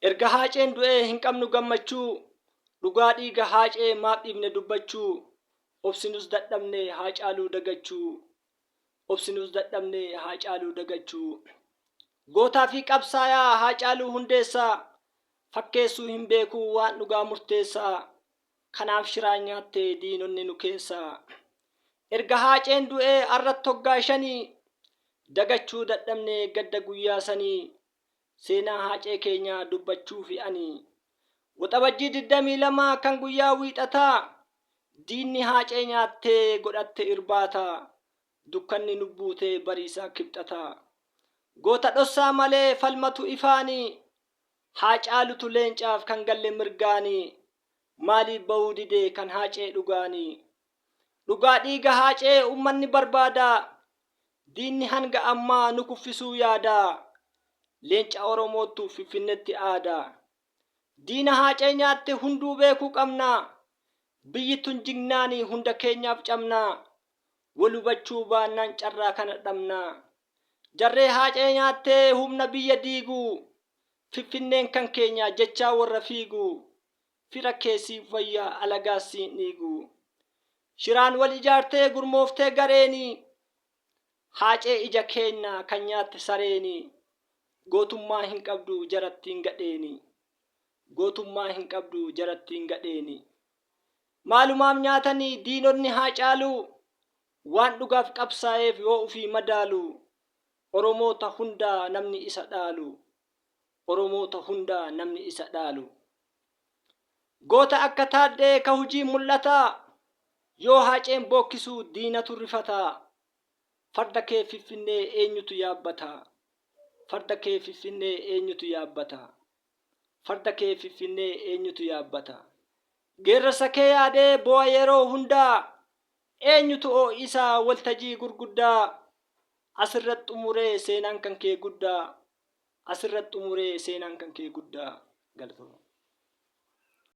erga haaceen du'ee hin qabnu gammachuu dhugaa dhiiga haacee maaf dhiibne dubbachuu obsinus dadhabne haacaaluu dagachuu obsinus dadhabne haacaaluu dagachuu gootaa fi qabsaayaa haacaaluu hundeessaa fakkeessuu hin beeku waan dhugaa murteessaa kanaaf shiraa nyaattee diinonni nu keessaa erga haaceen du'ee arratti hoggaa shanii dagachuu dadhabne gadda guyyaa sanii seenaa haacee keenya dubbachuu fi ani waxabajjii 22 kan guyyaa wiixataa diinni haacee nyaattee godhatte irbaata dukkanni nubbuute bariisaa kibxataa goota dhossaa malee falmatu ifaani haacaalutu leencaaf kan galle mirgaani maaliif ba'uu didee kan haacee dhugaani dhugaa dhiiga haacee ummanni barbaada diinni hanga ammaa nu kuffisuu yaada leenca oromootu finfinneetti aada diina haacee nyaatte hunduu beekuu qabna biyyi tun jignaani hunda keenyaaf cabna wal hubachuu baannaan carraa kana dhabna jarree haacee nyaatte humna biyya diigu finfinneen kan keenya jechaa warra fiigu fira keessiif wayyaa alagaasiin dhiigu shiraan wal ijaartee gurmooftee gareeni haacee ija keenya kan nyaatte sareeni gootummaa hin qabdu jarattiin gadheeni gootummaa hin qabdu jarattiin gadheeni maalumaaf nyaatanii diinonni haacaaluu waan dhugaaf qabsaa'eef yoo ufii madaalu oromoota hundaa namni isa dhaalu oromoota hundaa namni isa dhaalu goota akka taadhee ka hujii mul'ataa yoo haaceen bookkisu diinatu rifataa farda kee finfinnee eenyutu yaabbataa farda kee finfinnee eenyutu yaabbataa farda kee finfinnee eenyutu yaabbataa geerrasa kee yaadee bu'a yeroo hundaa eenyutu isaa waltajii gurguddaa asirratti umuree seenaan kan kee guddaa asirratti umuree seenaan kan kee guddaa galatoomna.